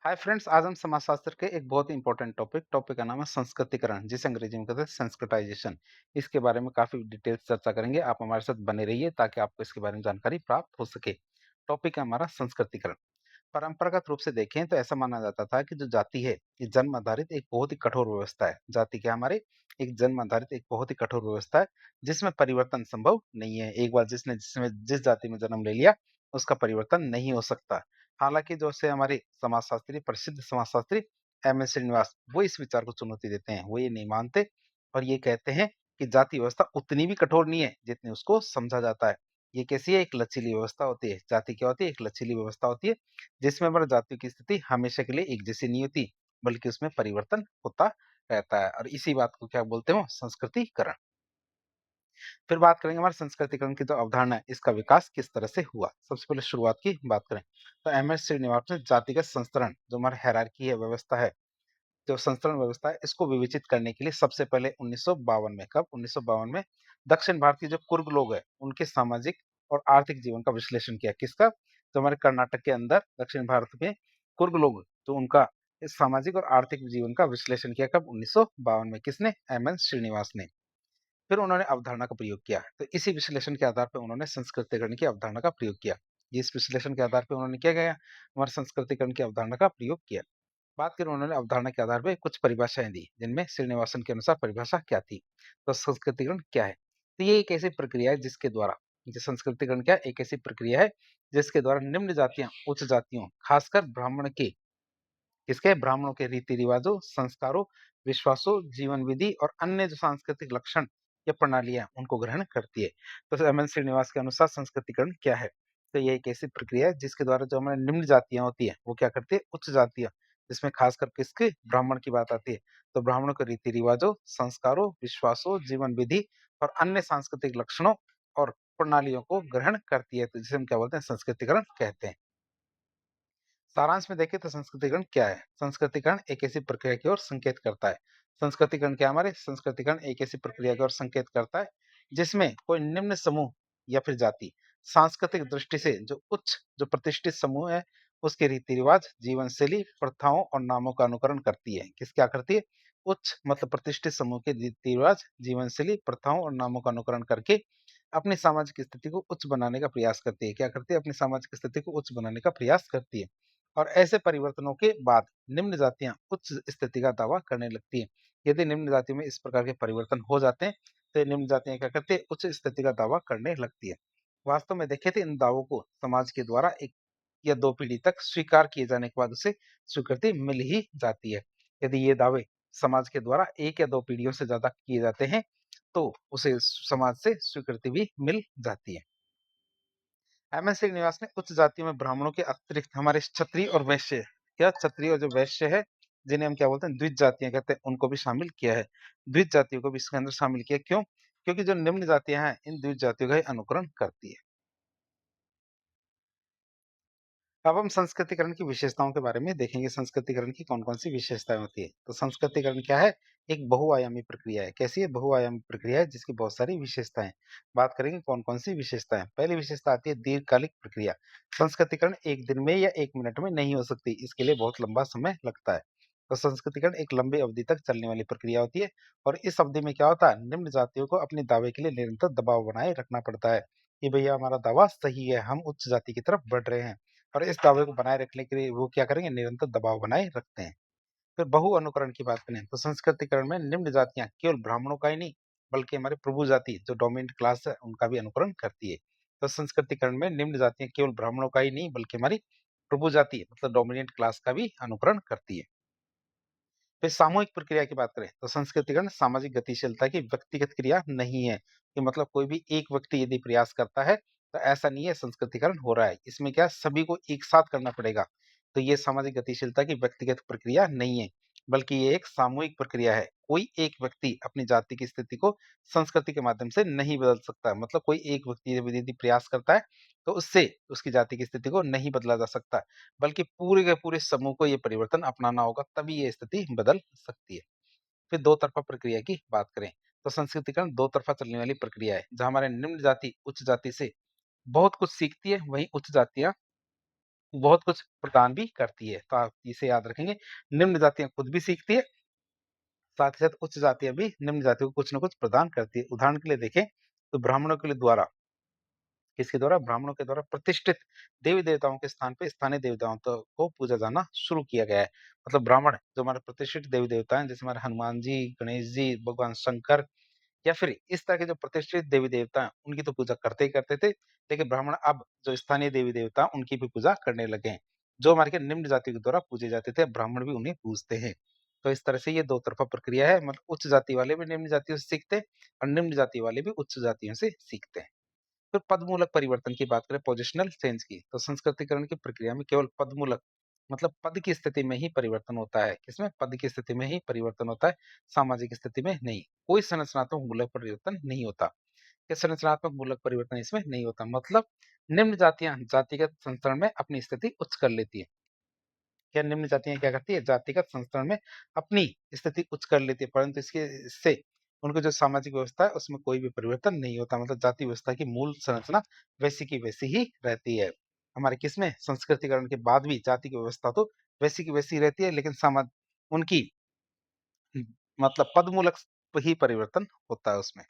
Hi friends, आज हम समाजशास्त्र के एक बहुत ही इंपॉर्टेंट टॉपिक का नाम है संस्कृतिकरण, जिसे अंग्रेजी में कहते हैं सेंसिटाइजेशन। इसके बारे में काफी डिटेल्स चर्चा करेंगे। आप हमारे साथ बने रहिए ताकि आपको इसके बारे में जानकारी प्राप्त हो सके। टॉपिक है हमारा संस्कृतिकरण। परंपरागत रूप से देखें तो ऐसा माना जाता था कि जो जाति है, ये जन्म आधारित एक बहुत ही कठोर व्यवस्था है। जाति क्या हमारे एक जन्म आधारित एक बहुत ही कठोर व्यवस्था है, जिसमें परिवर्तन संभव नहीं है। एक बार जिसमें जिस जाति में जन्म ले लिया, उसका परिवर्तन नहीं हो सकता। हालांकि जो से हमारे समाजशास्त्री, प्रसिद्ध समाजशास्त्री एम एस श्रीनिवास, वो इस विचार को चुनौती देते हैं। वो ये नहीं मानते और ये कहते हैं कि जाति व्यवस्था उतनी भी कठोर नहीं है जितनी उसको समझा जाता है। ये कैसी है? एक लचीली व्यवस्था होती है। जाति क्या होती है? एक लचीली व्यवस्था होती है, जिसमें हमारे जातियों की स्थिति हमेशा के लिए एक जैसी नहीं होती, बल्कि उसमें परिवर्तन होता रहता है। और इसी बात को क्या बोलते हो? संस्कृतिकरण। फिर बात करेंगे हमारे संस्कृतिकरण की जो अवधारणा है, इसका विकास किस तरह से हुआ। सबसे पहले शुरुआत की बात करें तो एम एस श्रीनिवास ने जातिगत संस्तरण, जो हमारा हायरार्की है, व्यवस्था है, जो संस्तरण व्यवस्था है, इसको विवेचित करने के लिए सबसे पहले 1952 में, कब? 1952 में दक्षिण भारत के जो कुर्ग लोग हैं, उनके सामाजिक और आर्थिक जीवन का विश्लेषण किया। किसका? जो हमारे कर्नाटक के अंदर दक्षिण भारत में कुर्ग लोग, तो उनका इस सामाजिक और आर्थिक जीवन का विश्लेषण किया। कब? 1952 में। किसने? एम एन श्रीनिवास ने। फिर उन्होंने अवधारणा का प्रयोग किया। तो इसी विश्लेषण के आधार पर उन्होंने संस्कृतिकरण की अवधारणा का प्रयोग किया। इस विश्लेषण के आधार पर उन्होंने क्या किया? हमारे संस्कृतिकरण की अवधारणा का प्रयोग किया। बात करें, उन्होंने अवधारणा के आधार पे कुछ परिभाषाएं दी, जिनमें श्रीनिवासन के अनुसार परिभाषा क्या थी? तो संस्कृतिकरण क्या है? तो ये एक ऐसी प्रक्रिया है जिसके द्वारा, जो संस्कृतिकरण क्या है? एक ऐसी प्रक्रिया है जिसके द्वारा निम्न जातियां उच्च जातियों, खासकर ब्राह्मण के, किसके? ब्राह्मणों के रीति रिवाजों, संस्कारों, विश्वासों, जीवन विधि और अन्य जो सांस्कृतिक लक्षण या प्रणालियां, उनको ग्रहण करती है। तो एम एन श्रीनिवास के अनुसार संस्कृतिकरण क्या है? तो ये एक ऐसी प्रक्रिया है जिसके द्वारा जो हमारे निम्न जातियां होती है, वो क्या करती है? उच्च जातियां, जिसमें खासकर किसके? ब्राह्मण की बात आती है। तो ब्राह्मणों के रीति रिवाजों, संस्कारों, विश्वासों, जीवन विधि और अन्य सांस्कृतिक लक्षणों और प्रणालियों को ग्रहण करती है। तो जिसे हम क्या बोलते हैं? संस्कृतिकरण कहते हैं। सारांश में देखें तो संस्कृतिकरण क्या है? संस्कृतिकरण एक ऐसी प्रक्रिया की ओर संकेत करता है। संस्कृतिकरण क्या? हमारे संस्कृतिकरण एक ऐसी प्रक्रिया की ओर संकेत करता है जिसमें कोई निम्न समूह या फिर जाति सांस्कृतिक दृष्टि से जो प्रतिष्ठित समूह है, उसके रीति रिवाज, जीवन शैली, प्रथाओं और नामों का अनुकरण करती है। किस क्या करती है? उच्च मतलब प्रतिष्ठित समूह के रीति रिवाज, जीवन शैली, प्रथाओं और नामों का अनुकरण करके अपनी सामाजिक स्थिति को उच्च बनाने का प्रयास करती है। क्या करती है? अपनी सामाजिक स्थिति को उच्च बनाने का प्रयास करती है। और ऐसे परिवर्तनों के बाद निम्न जातियां उच्च स्थिति का दावा करने लगती हैं। यदि निम्न जातियों में इस प्रकार के परिवर्तन हो जाते हैं, तो ये निम्न जातियां क्या करती है? उच्च स्थिति का दावा करने लगती है। वास्तव में देखें तो इन दावों को समाज के द्वारा एक या दो पीढ़ी तक स्वीकार किए जाने के बाद उसे स्वीकृति मिल ही जाती है। यदि ये दावे समाज के द्वारा एक या दो पीढ़ियों से ज्यादा किए जाते हैं, तो उसे समाज से स्वीकृति भी मिल जाती है। एम.एस. श्रीनिवास ने उच्च जातियों में ब्राह्मणों के अतिरिक्त हमारे क्षत्रिय और वैश्य, क्या क्षत्रिय और जो वैश्य है, जिन्हें हम क्या बोलते हैं? द्विज जातियां कहते हैं, उनको भी शामिल किया है। द्विज जातियों को भी इसके अंदर शामिल किया। क्यों? क्योंकि जो निम्न जातियां हैं, इन द्विज जातियों का ही अनुकरण करती है। अब हम संस्कृतिकरण की विशेषताओं के बारे में देखेंगे। संस्कृतिकरण की कौन कौन सी विशेषताएं होती है? तो संस्कृतिकरण क्या है? एक बहुआयामी प्रक्रिया है। कैसी है? बहुआयामी प्रक्रिया है जिसकी बहुत सारी विशेषताएं हैं। बात करेंगे कौन कौन सी विशेषताएं। पहली विशेषता आती है दीर्घकालिक प्रक्रिया। संस्कृतिकरण एक दिन में या एक मिनट में नहीं हो सकती, इसके लिए बहुत लंबा समय लगता है। तो संस्कृतिकरण एक लंबी अवधि तक चलने वाली प्रक्रिया होती है। और इस अवधि में क्या होता है? निम्न जातियों को अपने दावे के लिए निरंतर दबाव बनाए रखना पड़ता है कि भैया हमारा दावा सही है, हम उच्च जाति की तरफ बढ़ रहे हैं। और इस दावे को बनाए रखने के लिए वो क्या करेंगे? निरंतर दबाव बनाए रखते हैं। फिर बहु अनुकरण की बात करें तो संस्कृतिकरण में निम्न जातियां केवल ब्राह्मणों का ही नहीं, बल्कि हमारे प्रभु जाति जो डोमिनेंट क्लास है, उनका भी अनुकरण करती है। तो संस्कृतिकरण में निम्न जातियां केवल ब्राह्मणों का ही नहीं, बल्कि हमारी प्रभु जाति मतलब डोमिनेंट क्लास का भी अनुकरण करती है। फिर सामूहिक प्रक्रिया की बात करें तो संस्कृतिकरण सामाजिक गतिशीलता की व्यक्तिगत क्रिया नहीं है, कि मतलब कोई भी एक व्यक्ति यदि प्रयास करता है तो ऐसा नहीं है संस्कृतिकरण हो रहा है। इसमें क्या सभी को एक साथ करना पड़ेगा। तो ये सामाजिक गतिशीलता की व्यक्तिगत प्रक्रिया नहीं है, बल्कि ये एक सामूहिक प्रक्रिया है। कोई एक व्यक्ति अपनी जाति की स्थिति को संस्कृति के माध्यम से नहीं बदल सकता। मतलब कोई एक व्यक्ति यदि प्रयास करता है, तो उससे उसकी जाति की स्थिति को नहीं बदला जा सकता, बल्कि पूरे के पूरे समूह को ये परिवर्तन अपनाना होगा, तभी ये स्थिति बदल सकती है। फिर दो तरफा प्रक्रिया की बात करें तो संस्कृतिकरण दो तरफा चलने वाली प्रक्रिया है, जहां हमारे निम्न जाति उच्च जाति से बहुत कुछ सीखती है, वहीं उच्च जातियां बहुत कुछ प्रदान भी करती है। तो आप इसे याद रखेंगे, निम्न जातियाँ खुद भी सीखती है, साथ ही साथ उच्च जातियाँ भी निम्न जातियों को कुछ न कुछ प्रदान करती है। उदाहरण के लिए देखें, तो ब्राह्मणों के लिए द्वारा किसके द्वारा? ब्राह्मणों के द्वारा प्रतिष्ठित देवी-देवताओं के स्थान पे स्थानीय देवताओं को पूजा जाना शुरू किया गया है। मतलब ब्राह्मण जो हमारे प्रतिष्ठित देवी-देवता हैं, जैसे हमारे हनुमान जी, गणेश जी, भगवान शंकर या फिर इस तरह के जो प्रतिष्ठित देवी-देवता हैं, उनकी तो पूजा करते ही करते थे, लेकिन ब्राह्मण अब जो स्थानीय देवी-देवता हैं, उनकी भी पूजा करने लगे हैं। जो हमारे क्या निम्न जाति के द्वारा पूजे जाते थे, अब ब्राह्मण भी उन्हें पूजते हैं। तो इस तरह से ये दो तरफ़ा प्रक्रिया है, मतलब उच्च जाति वाले भी निम्न जातियों से सीखते हैं और निम्न जाति वाले भी उच्च जातियों से सीखते हैं। फिर पदमूलक परिवर्तन की बात करें, पोजिशनल चेंज की, तो संस्कृतिकरण की प्रक्रिया में केवल पदमूलक मतलब पद की स्थिति में ही परिवर्तन होता है। किसमें? पद की स्थिति में ही परिवर्तन होता है, सामाजिक स्थिति में नहीं। कोई संरचनात्मक मूलक परिवर्तन नहीं होता। या संरचनात्मक मूलक परिवर्तन इसमें नहीं होता। मतलब निम्न जातियाँ जातिगत संस्करण में अपनी स्थिति उच्च कर लेती है। क्या निम्न जातियाँ क्या करती है? जातिगत संस्करण में अपनी स्थिति उच्च कर लेती है, परंतु इससे उनकी जो सामाजिक व्यवस्था है उसमें कोई भी परिवर्तन नहीं होता। मतलब जाति व्यवस्था की मूल संरचना वैसी की वैसी ही रहती है। हमारे किसमें? संस्कृतिकरण के बाद भी जाति की व्यवस्था तो वैसी की वैसी रहती है, लेकिन उनकी मतलब पदमूलक ही परिवर्तन होता है उसमें।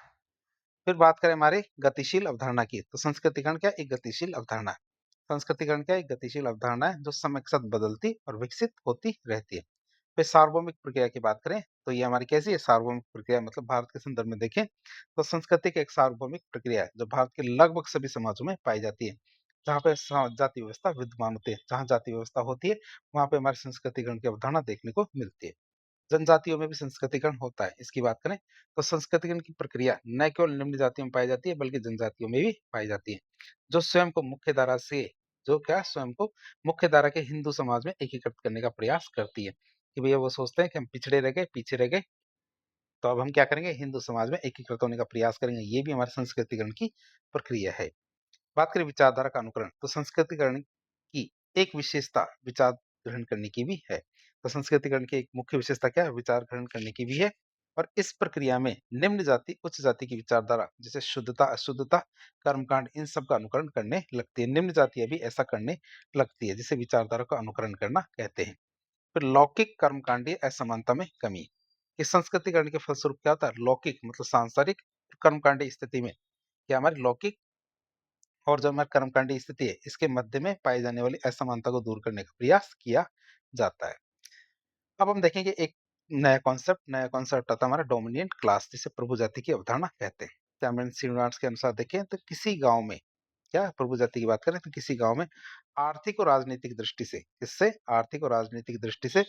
फिर बात करें हमारे गतिशील अवधारणा की, तो संस्कृतिकरण क्या? एक गतिशील अवधारणा है। संस्कृतिकरण क्या? एक गतिशील अवधारणा है जो समय के साथ बदलती और विकसित होती रहती है। फिर सार्वभौमिक प्रक्रिया की बात करें, तो ये हमारी कैसी है? सार्वभौमिक प्रक्रिया, मतलब भारत के संदर्भ में देखें तो सांस्कृतिक एक सार्वभौमिक प्रक्रिया है जो भारत के लगभग सभी समाजों में पाई जाती है। जहाँ पे जाति व्यवस्था विद्यमान होती है, जहाँ जाति व्यवस्था होती है, वहाँ पे हमारी संस्कृतिकरण की अवधारणा देखने को मिलती है। जनजातियों में भी संस्कृतिकरण होता है। इसकी बात करें तो संस्कृतिकरण की प्रक्रिया न केवल निम्न जातियों में पाई जाती है, बल्कि जनजातियों में भी पाई जाती है, जो स्वयं को मुख्य धारा से जो क्या स्वयं को मुख्य धारा के हिंदू समाज में एकीकृत करने का प्रयास करती है। कि भैया वो सोचते हैं कि हम पिछड़े रह गए, पीछे रह गए, तो अब हम क्या करेंगे? हिंदू समाज में एकीकृत होने का प्रयास करेंगे। ये भी हमारे संस्कृतिकरण की प्रक्रिया है। बात करें विचारधारा का अनुकरण, तो संस्कृतिकरण की एक विशेषता विचार ग्रहण करने की भी है। तो संस्कृतिकरण की एक मुख्य विशेषता क्या है? विचार ग्रहण करने की भी है। और इस प्रक्रिया में निम्न जाति उच्च जाति की विचारधारा जैसे शुद्धता, अशुद्धता, कर्मकांड, इन सब का अनुकरण करने लगती है। निम्न जातियां भी ऐसा करने लगती है, जिसे विचारधारा का अनुकरण करना कहते हैं। फिर लौकिक कर्मकांडीय असमानता में कमी। इस संस्कृतिकरण के फलस्वरूप क्या होता है? लौकिक मतलब सांसारिक कर्मकांडीय स्थिति में क्या हमारी लौकिक और जो हमारी कर्मकांडी स्थिति है, इसके मध्य में पाई जाने वाली असमानता को दूर करने का प्रयास किया जाता है। अब हम देखेंगे एक नया कॉन्सेप्ट आता है हमारा डोमिनिएंट क्लास, जिसे प्रभु जाति की अवधारणा कहते हैं। कैमरन श्रीनिवास के अनुसार देखें तो किसी गांव में क्या प्रभु जाति की बात करें तो किसी गांव में आर्थिक और राजनीतिक दृष्टि से इससे आर्थिक और राजनीतिक दृष्टि से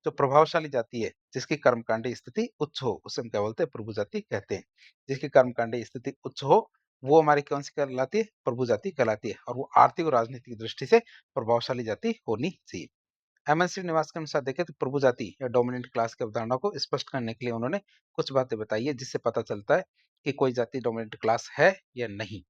जो प्रभावशाली जाति है, जिसकी कर्मकांडी स्थिति उच्च हो, उसे हम क्या बोलते हैं? प्रभु जाति कहते हैं। जिसकी कर्मकांडी स्थिति उच्च हो, वो हमारी कौन सी कहलाती है? प्रभु जाति कहलाती है। और वो आर्थिक और राजनीतिक दृष्टि से प्रभावशाली जाति होनी चाहिए। एमएन निवास के अनुसार देखें तो प्रभु जाति या डोमिनेंट क्लास की अवधारणा को स्पष्ट करने के लिए उन्होंने कुछ बातें बताई है, जिससे पता चलता है कि कोई जाति डोमिनेंट क्लास है या नहीं।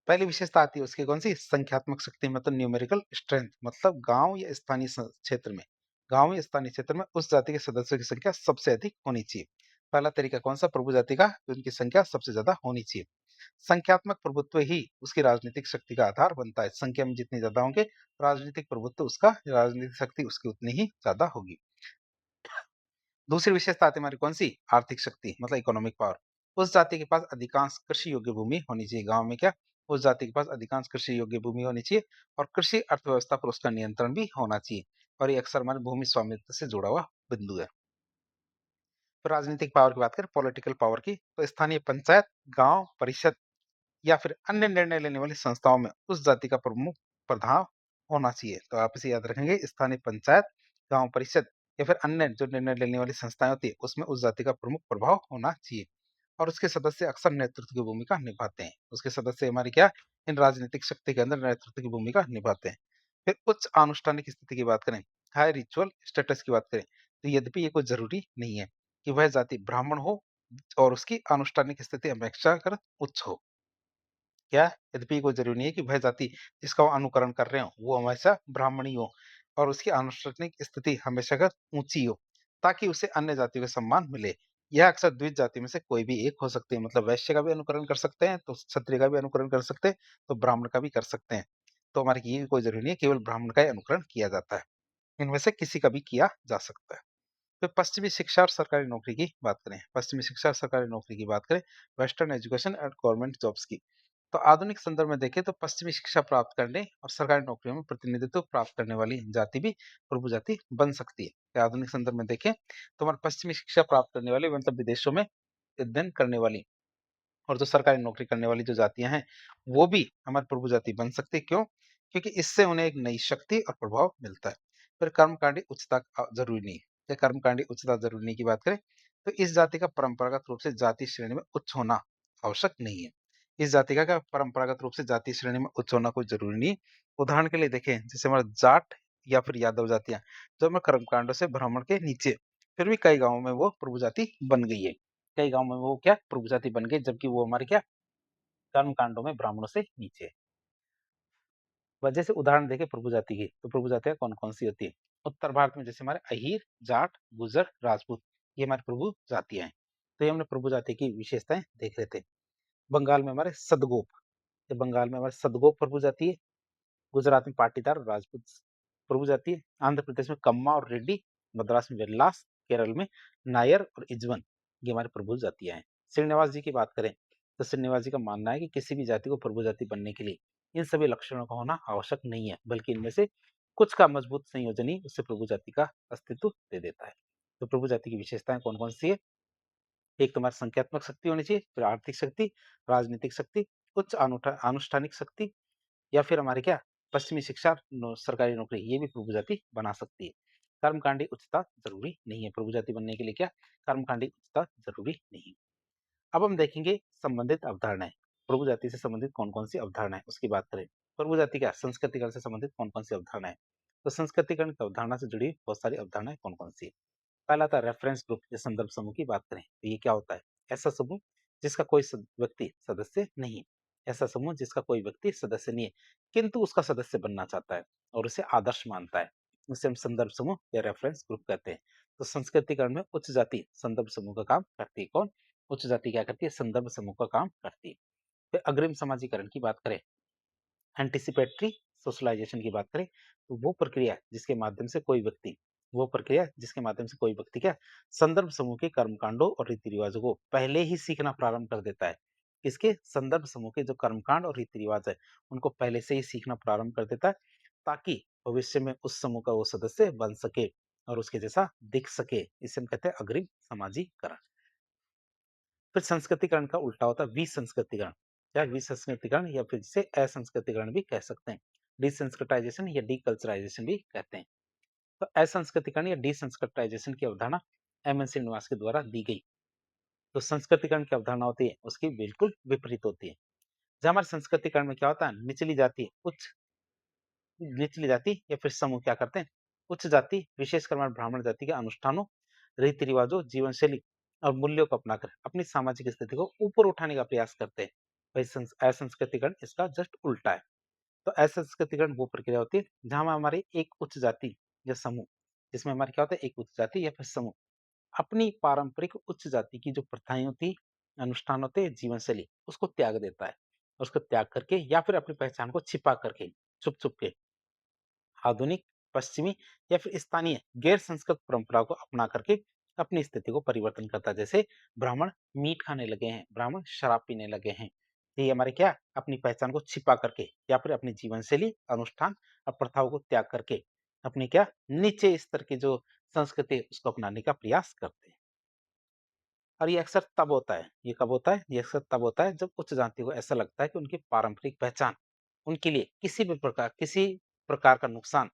पहली विशेषता आती है उसकी कौन सी? संख्यात्मक शक्ति, मतलब न्यूमेरिकल स्ट्रेंथ। मतलब गांव या स्थानीय क्षेत्र में गांव या स्थानीय क्षेत्र में उस जाति के सदस्यों की संख्या सबसे अधिक होनी चाहिए। पहला तरीका कौन सा? प्रभु जाति का, उनकी संख्या सबसे ज्यादा होनी चाहिए। संख्यात्मक प्रभुत्व ही उसकी राजनीतिक शक्ति का आधार बनता है। संख्या में जितने ज्यादा होंगे, राजनीतिक प्रभुत्व उसका, राजनीतिक शक्ति उसकी उतनी ही ज्यादा होगी। दूसरी विशेषता आती है हमारी कौन सी? आर्थिक शक्ति, मतलब इकोनॉमिक पावर। उस जाति के पास अधिकांश कृषि योग्य भूमि होनी चाहिए। गांव में क्या? उस जाति के पास अधिकांश कृषि योग्य भूमि होनी चाहिए और कृषि अर्थव्यवस्था पर उसका नियंत्रण भी होना चाहिए। और ये अक्सर हमारे भूमि स्वामित्व से जुड़ा हुआ बिंदु है। तो राजनीतिक पावर की बात करें, पॉलिटिकल पावर की, तो स्थानीय पंचायत, गांव परिषद या फिर अन्य निर्णय लेने वाली संस्थाओं में उस जाति का प्रमुख प्रभाव होना चाहिए। तो आप इसे याद रखेंगे, स्थानीय पंचायत, गांव परिषद या फिर अन्य जो निर्णय लेने वाली संस्थाएं होती है, उसमें उस जाति का प्रमुख प्रभाव होना चाहिए। और उसके सदस्य अक्सर नेतृत्व की भूमिका निभाते हैं। उसके सदस्य हमारी क्या? इन राजनीतिक शक्ति के अंदर नेतृत्व की भूमिका निभाते हैं। फिर उच्च अनुष्ठानिक स्थिति की बात करें, हाई रिचुअल स्टेटस की बात करें, तो यद्यपि ये कोई जरूरी नहीं है कि वह जाति ब्राह्मण हो और उसकी अनुष्ठानिक स्थिति अपेक्षाकृत उच्च हो। क्या? यद्यपि कोई ज़रूरी नहीं है कि वह जाति जिसका वो अनुकरण कर रहे हों, वो हमेशा ब्राह्मणी हो और उसकी अनुष्ठानिक स्थिति हमेशागत ऊँची हो, ताकि उसे अन्य जातियों का सम्मान मिले। यह अक्सर द्विज जाति में से कोई भी एक हो सकती है, मतलब वैश्य का भी अनुकरण कर सकते हैं, तो क्षत्रिय का भी अनुकरण कर सकते हैं, तो ब्राह्मण का भी कर सकते हैं। तो हमारे ये कोई ज़रूरी नहीं है केवल ब्राह्मण का ही अनुकरण किया जाता है। इनमें से किसी का भी किया जा सकता है। फिर पश्चिमी शिक्षा और सरकारी नौकरी की बात करें, पश्चिमी शिक्षा और सरकारी नौकरी की बात करें, western education and government jobs की। तो आधुनिक संदर्भ में देखें तो पश्चिमी शिक्षा प्राप्त करने और सरकारी नौकरियों में प्रतिनिधित्व प्राप्त करने वाली जाति भी प्रभु जाति बन सकती है। या आधुनिक संदर्भ में देखें तो हमारे पश्चिमी शिक्षा प्राप्त करने वाली मतलब विदेशों में अध्ययन करने वाली और जो सरकारी नौकरी करने वाली जो जातियां हैं वो भी हमारी प्रभु जाति बन सकती है। क्यों? क्योंकि इससे उन्हें एक नई शक्ति और प्रभाव मिलता है। फिर कर्मकांडी उच्चता जरूरी नहीं है। या कर्मकांडी उच्चता जरूरी नहीं की बात करें तो इस जाति का परंपरागत रूप से जाति श्रेणी में उच्च होना आवश्यक नहीं है। इस जाति का परंपरागत रूप से जाति श्रेणी में उच्च होना कोई जरूरी नहीं। उदाहरण के लिए देखें जैसे हमारा जाट या फिर यादव जातियां जो हमें कर्मकांडों से ब्राह्मण के नीचे फिर भी कई गांवों में वो प्रभु जाति बन गई है। कई गांव में वो क्या प्रभु जाति बन गई जबकि वो हमारे क्या कर्म कांडों में ब्राह्मणों से नीचे है। वजह से उदाहरण देखें प्रभु जाति की तो प्रभु जातियां कौन कौन सी होती है। उत्तर भारत में जैसे हमारे अहीर जाट गुजर राजपूत ये हमारे प्रभु जातियां हैं। तो ये हमने प्रभु जाति की विशेषताएं देख रहे थे। बंगाल में हमारे सदगोप, ये बंगाल में हमारे सदगोप प्रभु जाति है। गुजरात में पाटीदार और राजपूत प्रभु जाति है। आंध्र प्रदेश में कम्मा और रेड्डी, मद्रास में वेल्लास, केरल में नायर और इजवन ये हमारे प्रभु जातियां हैं। श्रीनिवास जी की बात करें तो श्रीनिवास जी का मानना है कि किसी भी जाति को प्रभु जाति बनने के लिए इन सभी लक्षणों का होना आवश्यक नहीं है बल्कि इनमें से कुछ का मजबूत संयोजन ही उससे प्रभु जाति का अस्तित्व दे देता है। तो प्रभु जाति की विशेषताएं कौन कौन सी है। एक तुम्हारी संख्यात्मक शक्ति होनी चाहिए, फिर आर्थिक शक्ति, राजनीतिक शक्ति, उच्च अनुष्ठानिक शक्ति या फिर हमारे क्या पश्चिमी शिक्षा सरकारी नौकरी ये भी प्रभु जाति बना सकती है। कर्मकांडी उच्चता जरूरी नहीं है प्रभु जाति बनने के लिए। क्या कर्मकांडी उच्चता जरूरी नहीं है। अब हम देखेंगे संबंधित अवधारणाएं। प्रभु जाति से संबंधित कौन कौन सी अवधारणाएं उसकी बात करें। प्रभु जाति क्या संस्कृतिकरण से संबंधित कौन कौन सी अवधारणाएं। तो संस्कृतिकरण की अवधारणा से जुड़ी बहुत सारी अवधारणाएं कौन कौन सी है। पहला था रेफरेंस ग्रुप या संदर्भ समूह की बात करें तो ये क्या होता है। ऐसा समूह जिसका कोई व्यक्ति सदस्य नहीं है। ऐसा समूह जिसका कोई व्यक्ति सदस्य नहीं है किंतु उसका सदस्य बनना चाहता है और उसे आदर्श मानता है उसे हम संदर्भ समूह या रेफरेंस ग्रुप कहते हैं। तो संस्कृतिकरण में उच्च जाति संदर्भ समूह का काम करती है। कौन उच्च जाति क्या करती है संदर्भ समूह का काम करती है। फिर अग्रिम समाजीकरण की बात करें एंटिसिपेटरी सोशलाइजेशन की बात करें तो वो प्रक्रिया जिसके माध्यम से कोई व्यक्ति क्या संदर्भ समूह के कर्मकांडों और रीति रिवाजों को पहले ही सीखना प्रारंभ कर देता है। इसके संदर्भ समूह के जो कर्मकांड और रीति रिवाज है उनको पहले से ही सीखना प्रारंभ कर देता है ताकि भविष्य में उस समूह का वो सदस्य बन सके और उसके जैसा दिख सके। इसे हम कहते हैं अग्रिम समाजीकरण। फिर संस्कृतिकरण का उल्टा होता है विसंस्कृतिकरण या विसंस्कृतिकरण या फिर जिसे असंस्कृतिकरण भी कह सकते हैं। डिसेंसिटाइजेशन या डीकल्चराइजेशन भी कहते हैं। तो असंस्कृतिकरण या डिसेंसिटाइजेशन की अवधारणा एम एन श्रीनिवास के द्वारा दी गई। तो संस्कृतिकरण की अवधारणा होती है उसकी बिल्कुल विपरीत होती है। जहां हमारे संस्कृतिकरण में क्या होता है निचली जाति या फिर समूह क्या करते हैं उच्च जाति विशेषकर हमारे ब्राह्मण जाति के अनुष्ठानों रीति रिवाजों जीवन शैली और मूल्यों को अपनाकर अपनी सामाजिक स्थिति को ऊपर उठाने का प्रयास करते हैं। वही असंस्कृतिकरण इसका जस्ट उल्टा है। तो असंस्कृतिकरण वो प्रक्रिया होती है जहां हमारे एक उच्च जाति या समूह जिसमें हमारे क्या होता है एक उच्च जाति या फिर समूह अपनी पारंपरिक उच्च जाति की जो प्रथाएं होती अनुष्ठान होते जीवन शैली उसको त्याग देता है। उसको त्याग करके या फिर अपनी पहचान को छिपा करके छुप छुप के आधुनिक पश्चिमी या फिर स्थानीय गैर संस्कृत परंपराओं को अपना करके अपनी स्थिति को परिवर्तन करता है। जैसे ब्राह्मण मीट खाने लगे हैं ब्राह्मण शराब पीने लगे हैं। ये हमारे क्या अपनी पहचान को छिपा करके या फिर अपनी जीवन शैली अनुष्ठान और प्रथाओं को त्याग करके अपनी क्या नीचे स्तर की जो संस्कृति है उसको अपनाने का प्रयास करते हैं। और ये अक्सर तब होता है ये कब होता है ये अक्सर तब होता है जब उच्च जाति को ऐसा लगता है कि उनकी पारंपरिक पहचान उनके लिए किसी प्रकार का नुकसान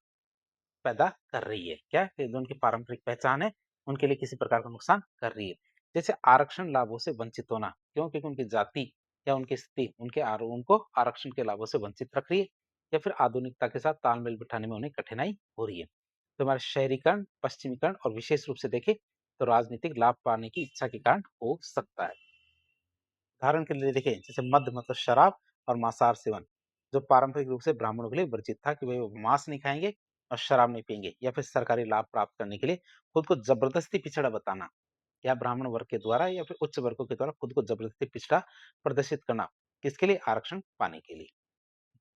पैदा कर रही है। क्या कि जो उनकी पारंपरिक पहचान है उनके लिए किसी प्रकार का नुकसान कर रही है। जैसे आरक्षण लाभों से वंचित होना क्यों क्योंकि उनकी जाति या उनकी स्थिति उनको आरक्षण के लाभों से वंचित रख रही है या फिर आधुनिकता के साथ तालमेल बिठाने में उन्हें कठिनाई हो रही है। तो हमारे शहरीकरण पश्चिमीकरण और विशेष रूप से देखें तो राजनीतिक लाभ पाने की इच्छा के कारण हो सकता है। उदाहरण के लिए देखें जैसे मद्य मतलब शराब और मांसाहार सेवन जो पारंपरिक रूप से ब्राह्मणों के लिए वर्जित था कि भाई वो मांस नहीं खाएंगे और शराब नहीं पिएंगे या फिर सरकारी लाभ प्राप्त करने के लिए खुद को जबरदस्ती पिछड़ा बताना या ब्राह्मण वर्ग के द्वारा या फिर उच्च वर्गों के द्वारा खुद को जबरदस्ती पिछड़ा प्रदर्शित करना किसके लिए आरक्षण पाने के लिए।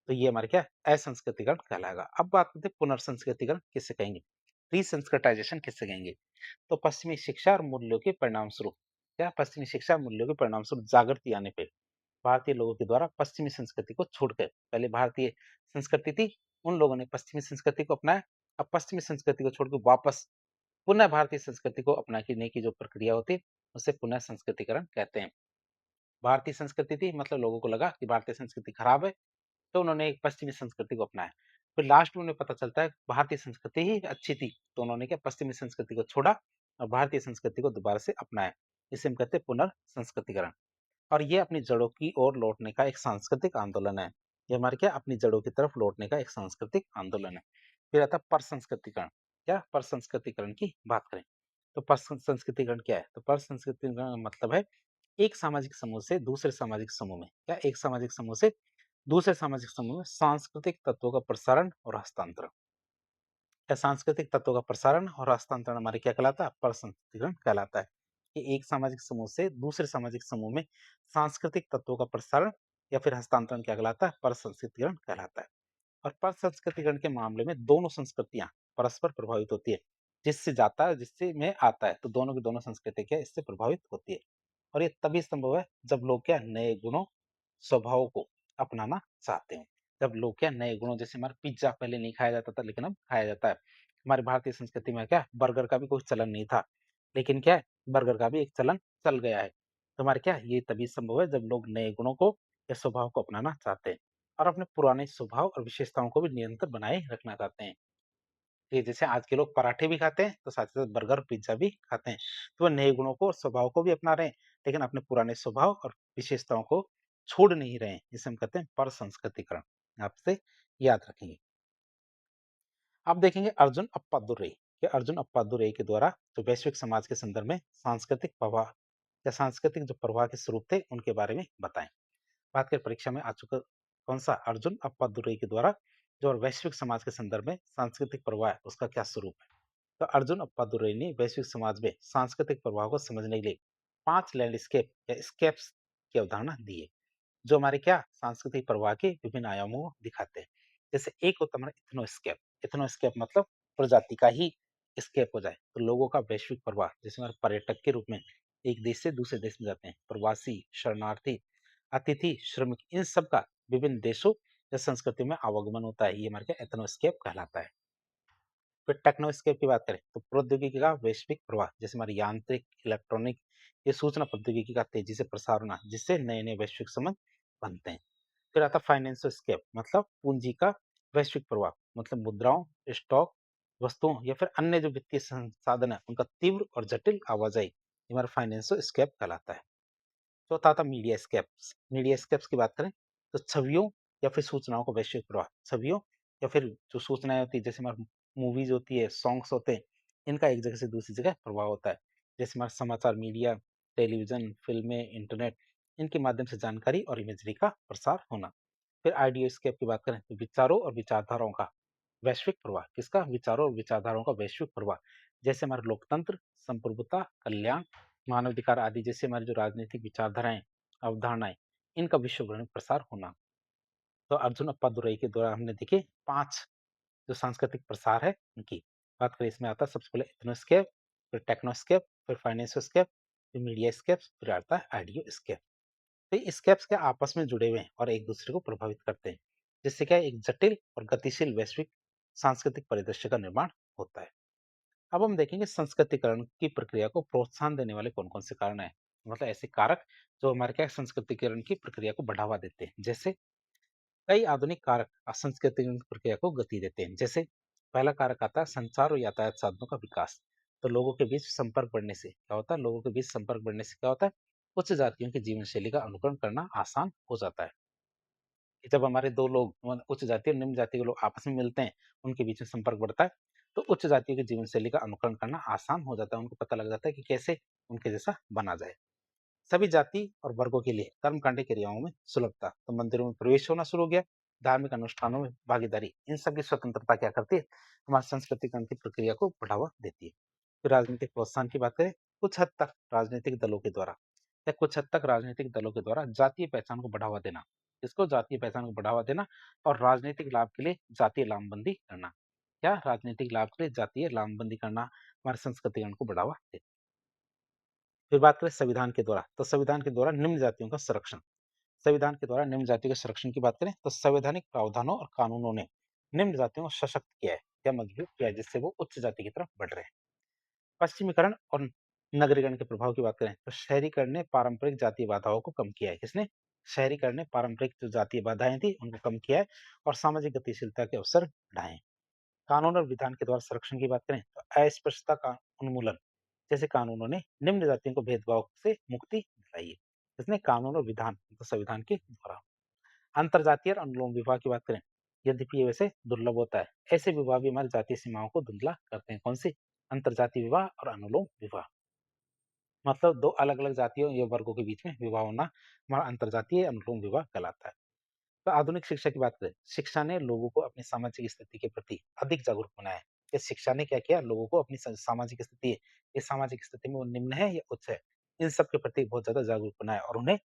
तो ये हमारे क्या असंस्कृतिकरण कहलाएगा। अब बात करते हैं पुनर्संस्कृतिकरण किससे कहेंगे, रीसंस्कृताइजेशन किससे कहेंगे। तो पश्चिमी शिक्षा और मूल्यों के परिणाम स्वरूप, क्या पश्चिमी शिक्षा और मूल्यों के परिणाम स्वरूप जागृति आने पे भारतीय लोगों के द्वारा पश्चिमी संस्कृति को छोड़कर, पहले भारतीय संस्कृति थी, उन लोगों ने पश्चिमी संस्कृति को अपनाया। अब पश्चिमी संस्कृति को छोड़कर वापस पुनः भारतीय संस्कृति को अपनाने की जो प्रक्रिया होती है उसे पुनः संस्कृतिकरण कहते हैं। भारतीय संस्कृति थी मतलब लोगों को लगा कि भारतीय संस्कृति खराब है, तो उन्होंने एक पश्चिमी संस्कृति को अपनाया। फिर लास्ट में उन्हें पता चलता है भारतीय संस्कृति ही अच्छी थी, तो उन्होंने क्या पश्चिमी संस्कृति को छोड़ा और भारतीय संस्कृति को दोबारा से अपनाया। इसे हम कहते हैं पुनर्संस्कृतिकरण। और ये अपनी जड़ों की ओर लौटने का एक सांस्कृतिक आंदोलन है। ये हमारे क्या अपनी जड़ों की तरफ लौटने का एक सांस्कृतिक आंदोलन है। फिर आता है परसंस्कृतिकरण। क्या परसंस्कृतिकरण की बात करें तो परसंस्कृतिकरण क्या है, तो परसंस्कृतिकरण का मतलब है एक सामाजिक समूह से दूसरे सामाजिक समूह में, क्या एक सामाजिक समूह से दूसरे सामाजिक समूह में सांस्कृतिक तत्वों का प्रसारण और हस्तांतरण। क्या सांस्कृतिक तत्वों का प्रसारण और हस्तांतरण हमारे क्या कहलाता है, परसंस्कृतिकरण कहलाता है। कि एक सामाजिक समूह से दूसरे सामाजिक समूह में सांस्कृतिक तत्वों का प्रसारण या फिर हस्तांतरण क्या कहलाता है, परसंस्कृतिकरण कहलाता है। और परसंस्कृतिकरण के मामले में दोनों संस्कृतियां परस्पर प्रभावित होती है, जिससे जाता है जिससे में आता है, तो दोनों की दोनों संस्कृति क्या है, इससे प्रभावित होती है। और ये तभी संभव है जब लोग क्या नए गुणों स्वभावों को अपनाना चाहते हो। जब लोग क्या नए गुणों, जैसे हमारा पिज्जा पहले नहीं खाया जाता था लेकिन अब खाया जाता है। हमारी भारतीय संस्कृति में क्या बर्गर का भी कोई चलन नहीं था, लेकिन क्या है बर्गर का भी एक चलन चल गया है। तो हमारे क्या ये तभी संभव है जब लोग नए गुणों को या स्वभाव को अपनाना चाहते हैं और अपने पुराने स्वभाव और विशेषताओं को भी निरंतर बनाए रखना चाहते हैं। ये जैसे आज के लोग पराठे भी खाते हैं तो साथ ही साथ बर्गर पिज्जा भी खाते हैं, तो वो नए गुणों को और स्वभाव को भी अपना रहे हैं, लेकिन अपने पुराने स्वभाव और विशेषताओं को छोड़ नहीं रहे हैं। जिसे हम कहते हैं परसंस्कृतिकरण। आपसे याद रखेंगे। अब देखेंगे अर्जुन अप्पादुरई कि अर्जुन अप्पादुरई के द्वारा जो वैश्विक समाज के संदर्भ में सांस्कृतिक प्रवाह या सांस्कृतिक जो प्रवाह के स्वरूप थे उनके बारे में बताएं। बात करें परीक्षा में आ चुका कौन सा, अर्जुन अप्पादुरई के द्वारा जो वैश्विक समाज के संदर्भ में सांस्कृतिक प्रवाह है उसका क्या स्वरूप है। तो अर्जुन अप्पादुरई ने वैश्विक समाज में सांस्कृतिक प्रभाव को समझने के लिए 5 लैंडस्केप या स्केप्स की अवधारणा दी है, जो हमारे क्या सांस्कृतिक प्रवाह के विभिन्न आयामों को दिखाते हैं। जैसे एक होता है हमारा इथनोस्केप। इथनोस्केप मतलब प्रजाति का ही स्केप हो जाए, तो लोगों का वैश्विक प्रवाह, जैसे हमारे पर्यटक के रूप में एक देश से दूसरे देश में जाते हैं, प्रवासी, शरणार्थी, अतिथि, श्रमिक, इन सब का विभिन्न देशों या संस्कृति में आवागमन होता है, ये हमारे क्या एथनोस्केप कहलाता है। फिर टेक्नोस्केप की बात करें तो प्रौद्योगिकी का वैश्विक प्रवाह, जैसे हमारी यांत्रिक, इलेक्ट्रॉनिक, ये सूचना प्रौद्योगिकी का तेजी से प्रसार होना, जिससे नए नए वैश्विक संबंध बनते हैं। फिर आता फाइनेंशियल स्केप मतलब पूंजी का वैश्विक प्रवाह, मतलब मुद्राओं, स्टॉक, वस्तुओं या फिर अन्य जो वित्तीय संसाधन है उनका तीव्र और जटिल आवाजाही, ये हमारा फाइनेंशियल स्केप कहलाता है। चौथा आता मीडिया स्केप्स। मीडिया स्केप्स की बात करें तो छवियों या फिर सूचनाओं का वैश्विक प्रवाह, छवियों या फिर जो सूचनाएं होती है, जैसे हमारी मूवीज होती है, सॉन्ग्स होते हैं, इनका एक जगह से दूसरी जगह प्रभाव होता है। जैसे हमारा समाचार मीडिया, टेलीविजन, फिल्में, इंटरनेट, इनके माध्यम से जानकारी और इमेजरी का प्रसार होना। फिर आइडियो स्केप की बात करें तो विचारों और विचारधाराओं का वैश्विक प्रवाह, किसका, विचारों और विचारधाराओं का वैश्विक प्रवाह, जैसे हमारे लोकतंत्र, संप्रभुता, कल्याण, मानवाधिकार आदि जैसे हमारी जो राजनीतिक विचारधाराएं, अवधारणाएं, इनका विश्व भर में प्रसार होना। तो अर्जुन अप्पादुरई के द्वारा हमने देखे 5 जो सांस्कृतिक प्रसार है उनकी बात करें। इसमें आता है सबसे पहले इथनोस्केप, फिर टेक्नोस्केप, फिर फाइनेंशियल स्केप, फिर मीडिया स्केप, फिर आता है आइडियो स्केप। तो ये स्केप्स क्या आपस में जुड़े हुए हैं और एक दूसरे को प्रभावित करते हैं, जिससे क्या एक जटिल और गतिशील वैश्विक सांस्कृतिक परिदृश्य का निर्माण होता है। अब हम देखेंगे संस्कृतिकरण की प्रक्रिया को प्रोत्साहन देने वाले कौन कौन से कारण हैं, मतलब ऐसे कारक जो हमारे क्या संस्कृतिकरण की प्रक्रिया को बढ़ावा देते हैं। जैसे कई आधुनिक कारक असंस्कृतिकरण की प्रक्रिया को गति देते हैं। जैसे पहला कारक आता है संचार और यातायात साधनों का विकास। तो लोगों के बीच संपर्क बढ़ने से क्या होता है, लोगों के बीच संपर्क बढ़ने से क्या होता है, उच्च जातियों की जीवन शैली का अनुकरण करना आसान हो जाता है। कि जब हमारे दो लोग उच्च जाति और निम्न जाति के लोग आपस में मिलते हैं, उनके बीच में संपर्क बढ़ता है, तो उच्च जातियों की जीवन शैली का अनुकरण करना आसान हो जाता है। उनको पता लग जाता है कि कैसे उनके जैसा बना जाए। सभी जाति और वर्गों के लिए कर्मकांडी क्रियाओं में सुलभता, तो मंदिरों में प्रवेश होना शुरू हो गया, धार्मिक अनुष्ठानों में भागीदारी, इन सब की स्वतंत्रता क्या करती है, हमारी सांस्कृतिकरण की प्रक्रिया को बढ़ावा देती है। फिर राजनीतिक प्रोत्साहन की बात करें, कुछ हद तक राजनीतिक दलों के द्वारा या कुछ हद तक राजनीतिक दलों के द्वारा जातीय पहचान को बढ़ावा देना, इसको जातीय पहचान को बढ़ावा देना और राजनीतिक लाभ के लिए जातीय लामबंदी करना। क्या? राजनीतिक लाभ के लिए जातीय लामबंदी करना हमारे संस्कृतिकरण को बढ़ावा देता है। फिर बात करें संविधान के द्वारा, तो संविधान के द्वारा निम्न जातियों का संरक्षण। संविधान के द्वारा निम्न जातियों के संरक्षण की बात करें तो संवैधानिक प्रावधानों और कानूनों ने निम्न जातियों को सशक्त किया है या मजबूत किया है, जिससे वो उच्च जाति की तरफ बढ़ रहे हैं। पश्चिमीकरण और नगरीकरण के प्रभाव की बात करें तो शहरीकरण ने पारंपरिक जातीय बाधाओं को कम किया है। किसने? शहरीकरण ने पारंपरिक जो जातीय बाधाएं थी उनको कम किया है और सामाजिक गतिशीलता के अवसर बढ़ाए हैं। कानून और विधान के द्वारा संरक्षण की बात करें तो अस्पृश्यता का उन्मूलन जैसे कानूनों ने निम्न जातियों को भेदभाव से मुक्ति दिलाई है। इसने कानून और विधान तो संविधान के द्वारा। अंतरजातीय और अनुलोम विवाह की बात करें, यद्यपि ये वैसे दुर्लभ होता है, ऐसे विवाह भी हमारी जातीय सीमाओं को धुंधला करते हैं। कौन सी? अंतरजातीय विवाह और अनुलोम विवाह। मतलब दो अलग अलग जातियों या वर्गों के बीच में विवाह होना हमारा अंतरजातीय अनुलोम विवाह कहलाता है। तो आधुनिक शिक्षा की बात करें, शिक्षा ने लोगों को अपनी सामाजिक स्थिति के प्रति अधिक जागरूक बनाया है। इस शिक्षा ने क्या किया? लोगों को अपनी सामाजिक स्थिति है, इस सामाजिक स्थिति में वो निम्न है या उच्च है, इन सब के प्रति बहुत ज्यादा जागरूक बनाया और उन्हें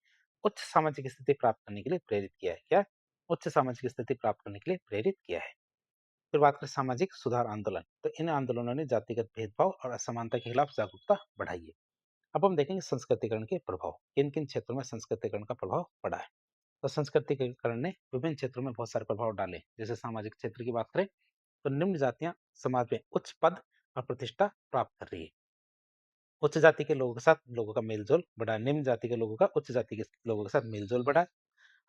उच्च सामाजिक स्थिति प्राप्त करने के लिए प्रेरित किया है। क्या? उच्च सामाजिक स्थिति प्राप्त करने के लिए प्रेरित किया है। फिर बात करें सामाजिक सुधार आंदोलन, तो इन आंदोलनों ने जातिगत भेदभाव और असमानता के खिलाफ जागरूकता बढ़ाई है। अब हम देखेंगे संस्कृतिकरण के प्रभाव, किन किन क्षेत्रों में संस्कृतिकरण का प्रभाव पड़ा है। तो संस्कृतिकरण ने विभिन्न क्षेत्रों में बहुत सारे प्रभाव डाले। जैसे सामाजिक क्षेत्र की बात करें तो निम्न जातियां समाज में उच्च पद और प्रतिष्ठा प्राप्त कर रही है। उच्च जाति के लोगों के साथ लोगों का मेलजोल बढ़ा, निम्न जाति के लोगों का उच्च जाति के लोगों के साथ मेलजोल बढ़ा।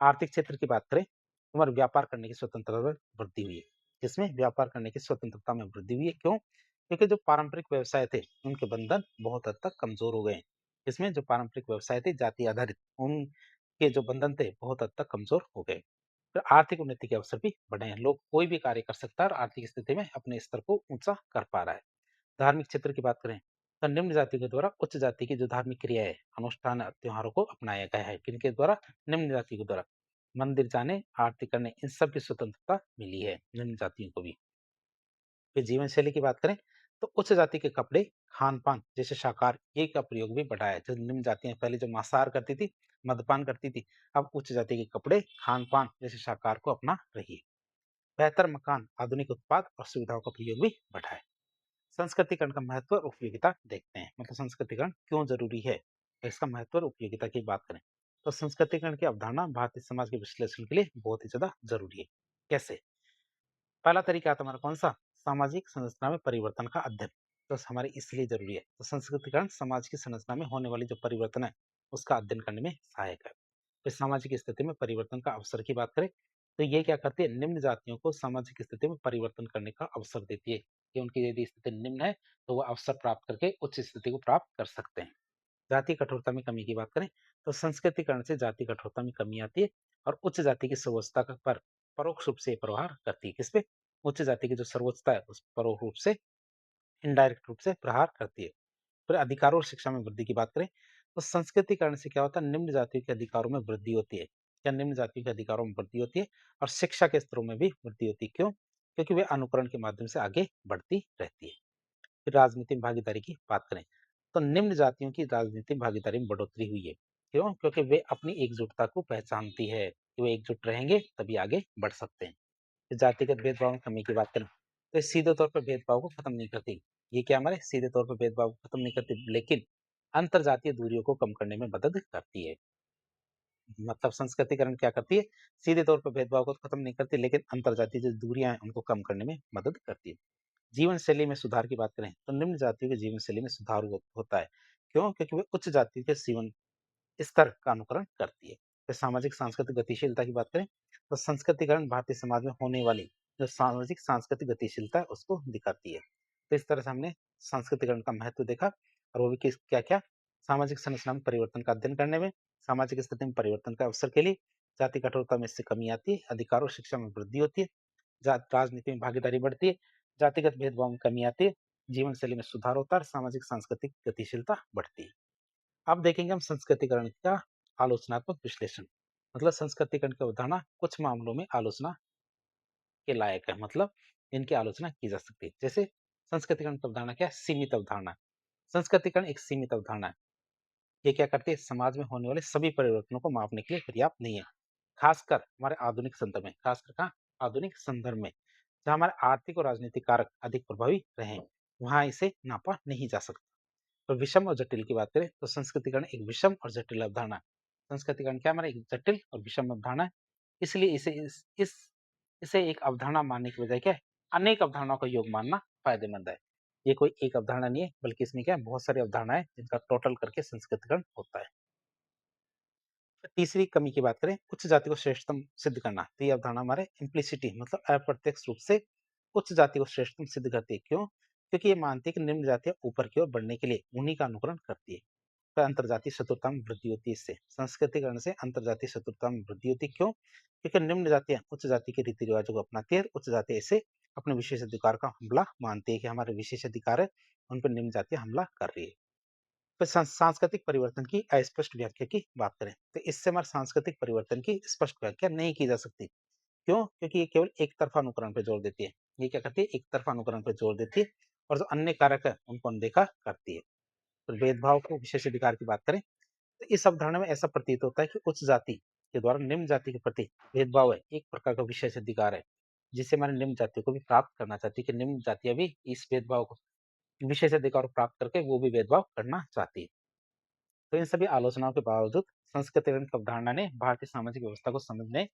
आर्थिक क्षेत्र की बात करें तो हमारे व्यापार करने की स्वतंत्रता में वृद्धि हुई है। जिसमें व्यापार करने की स्वतंत्रता में वृद्धि हुई है। क्यों? क्योंकि जो पारंपरिक व्यवसाय थे उनके बंधन बहुत हद तक कमजोर हो गए हैं। इसमें जो पारंपरिक व्यवसाय थे जाति आधारित, उनके जो बंधन थे बहुत हद तक कमजोर हो गए। फिर आर्थिक उन्नति के अवसर भी बढ़े हैं, लोग कोई भी कार्य कर सकता है और आर्थिक स्थिति में अपने स्तर को ऊंचा कर पा रहा है। धार्मिक क्षेत्र की बात करें तो निम्न जाति के द्वारा उच्च जाति की जो धार्मिक क्रियाएं, अनुष्ठान, त्योहारों को अपनाया गया है। किनके द्वारा? निम्न जाति के द्वारा। मंदिर जाने, आरती करने, इन सब की स्वतंत्रता मिली है निम्न जातियों को भी। फिर जीवन शैली की बात करें तो उच्च जाति के कपड़े, खान पान जैसे शाकाहार ये का प्रयोग भी बढ़ा है। जो निम्न जातियां पहले जो मांसाहार करती थी, मद्यपान करती थी, अब उच्च जाति के कपड़े, खान पान जैसे शाकाहार को अपना रही है। बेहतर मकान, आधुनिक उत्पाद और सुविधाओं का प्रयोग भी बढ़ा है। संस्कृतिकरण का महत्व और उपयोगिता देखते हैं, मतलब संस्कृतिकरण क्यों जरूरी है, इसका महत्व और उपयोगिता की बात करें तो संस्कृतिकरण की अवधारणा भारतीय समाज के विश्लेषण के लिए बहुत ही ज्यादा जरूरी है। कैसे? पहला तरीका आता हमारा कौन सा? सामाजिक संरचना में परिवर्तन का अध्ययन। तो हमारे इसलिए जरूरी है, तो संस्कृतिकरण समाज की संरचना में होने वाली जो परिवर्तन है उसका अध्ययन करने में सहायक है। फिर सामाजिक स्थिति में परिवर्तन का अवसर की बात करें तो ये क्या करती है? निम्न जातियों को सामाजिक स्थिति में परिवर्तन करने का अवसर देती है कि उनकी यदि स्थिति निम्न है तो वह अवसर प्राप्त करके उच्च स्थिति को प्राप्त कर सकते हैं। जाति कठोरता में कमी की बात करें तो संस्कृतिकरण से जाति कठोरता में कमी आती है और उच्च जाति की सर्वोच्चता पर परोक्ष रूप से प्रहार करती है। किसपे? उच्च जाति की जो सर्वोच्चता है उस परोक्ष रूप से, इनडायरेक्ट रूप से प्रहार करती है। फिर अधिकारों और शिक्षा में वृद्धि की बात करें तो संस्कृतिकरण से क्या होता है? निम्न जातियों के अधिकारों में वृद्धि होती है। क्या? निम्न जातियों के अधिकारों में वृद्धि होती है और शिक्षा के स्तरों में भी वृद्धि होती है। क्यों? क्योंकि वे अनुकरण के माध्यम से आगे बढ़ती रहती है। फिर राजनीति में भागीदारी की बात करें तो निम्न जातियों की राजनीतिक भागीदारी में बढ़ोतरी हुई है। क्यों? क्योंकि वे अपनी एकजुटता को पहचानती है कि वे एकजुट रहेंगे तभी आगे बढ़ सकते हैं। फिर जातिगत भेदभाव में कमी की बात करें तो ये सीधे तौर पर भेदभाव को खत्म नहीं करती। ये क्या? हमारे सीधे तौर पर भेदभाव को खत्म नहीं करती, लेकिन अंतर जातीय दूरियों को कम करने में मदद करती है। मतलब संस्कृतिकरण क्या करती है? सीधे तौर पर भेदभाव को खत्म नहीं करती, लेकिन अंतर जातीय जो दूरियां हैं उनको कम करने में मदद करती है। जीवन शैली में सुधार की बात करें तो निम्न जातियों के जीवन शैली में सुधार होता है। क्यों? क्योंकि वे उच्च जाति के जीवन स्तर का अनुकरण करती है। फिर सामाजिक सांस्कृतिक गतिशीलता की बात करें तो संस्कृतिकरण भारतीय समाज में होने वाली जो सामाजिक सांस्कृतिक गतिशीलता है उसको दिखाती है। तो इस तरह से हमने सांस्कृतिकरण का महत्व देखा और वो भी किस क्या क्या? सामाजिक संरचना में परिवर्तन का अध्ययन करने में, सामाजिक स्थिति में परिवर्तन का अवसर के लिए, जाति कठोरता में इससे कमी आती है, अधिकार और शिक्षा में वृद्धि होती है, राजनीति में भागीदारी बढ़ती है, जातिगत भेदभाव में कमी आती है, जीवन शैली में सुधार होता है और सामाजिक सांस्कृतिक गतिशीलता बढ़ती है। अब देखेंगे हम संस्कृतिकरण का आलोचनात्मक विश्लेषण। मतलब संस्कृतिकरण की अवधारणा कुछ मामलों में आलोचना के लायक है, मतलब इनकी आलोचना की जा सकती है। जैसे संस्कृतिकरण की अवधारणा क्या है? सीमित अवधारणा। संस्कृतिकरण एक सीमित अवधारणा है। ये क्या करती है? समाज में होने वाले सभी परिवर्तनों को मापने के लिए पर्याप्त नहीं है। खासकर हमारे आधुनिक संदर्भ में, खासकर कहाँ? आधुनिक संदर्भ में, जहाँ हमारे आर्थिक और राजनीतिक कारक अधिक प्रभावी रहे हैं, वहाँ इसे नापा नहीं जा सकता। तो विषम और जटिल की बात करें तो संस्कृतिकरण एक विषम और जटिल अवधारणा है। संस्कृतिकरण क्या है? हमारा एक जटिल और विषम अवधारणा है। इसलिए इसे एक अवधारणा मानने की बजाय क्या है? अनेक अवधारणाओं का योग मानना फ़ायदेमंद है। ये कोई एक अवधारणा नहीं है, बल्कि इसमें क्या है? बहुत सारी अवधारणाएँ जिनका टोटल करके संस्कृतिकरण होता है। फिर तीसरी कमी की बात करें, उच्च जाति को श्रेष्ठतम सिद्ध करना, तो ये अवधारणा हमारे इम्प्लिसिटी मतलब अप्रत्यक्ष रूप से उच्च जाति को श्रेष्ठतम सिद्ध करती है। क्यों? क्योंकि ये मानती है कि निम्न जातियाँ ऊपर की ओर बढ़ने के लिए उन्हीं का अनुकरण करती है। तो अंतर्जातीय शत्रुता में वृद्धि होती है इससे। संस्कृतिकरण से अंतर्जातीय शत्रुता में वृद्धि होती है। क्यों? क्योंकि निम्न जातियाँ उच्च जाति के रीति-रिवाजों को अपनाती है और उच्च जाति इसे अपने विशेष अधिकार का हमला मानती है कि हमारे विशेष अधिकार है, उन पर निम्न जातियाँ हमला कर रही है। तो सांस्कृतिक परिवर्तन की अस्पष्ट व्याख्या की बात करें तो इससे हमारे सांस्कृतिक परिवर्तन की स्पष्ट व्याख्या नहीं की जा सकती। क्यों? क्योंकि ये केवल एक तरफा अनुकरण पे जोर देती है। ये क्या करती है? एक तरफा अनुकरण पे जोर देती है और जो अन्य कारक है उनको अनदेखा करती है। तो भेदभाव को विशेष अधिकार की बात करें तो इस अवधारणा में ऐसा प्रतीत होता है कि उच्च जाति के द्वारा निम्न जाति के प्रति भेदभाव है एक प्रकार का विशेष अधिकार है, जिसे हमारे निम्न जातियों को भी प्राप्त करना चाहती है कि निम्न जातियां भी इस भेदभाव को विशेष अधिकार को प्राप्त करके वो भी भेदभाव करना चाहती है। तो इन सभी आलोचनाओं के बावजूद संस्कृतिकरण की अवधारणा ने भारतीय सामाजिक व्यवस्था को समझने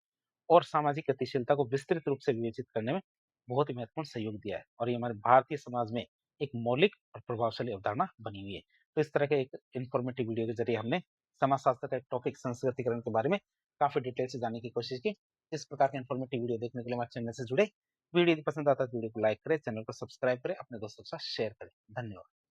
और सामाजिक गतिशीलता को विस्तृत रूप से विवेचित करने में बहुत ही महत्वपूर्ण सहयोग दिया है और ये हमारे भारतीय समाज में एक मौलिक और प्रभावशाली अवधारणा बनी हुई है। तो इस तरह के एक इन्फॉर्मेटिव वीडियो के जरिए हमने समाजशास्त्र का एक टॉपिक संस्कृतिकरण के बारे में काफी डिटेल से जानने की कोशिश की। इस प्रकार के इन्फॉर्मेटिव वीडियो देखने के लिए हमारे चैनल से जुड़े। वीडियो यदि पसंद आता है तो वीडियो को लाइक करें, चैनल को सब्सक्राइब करें, अपने दोस्तों के साथ शेयर करें। धन्यवाद।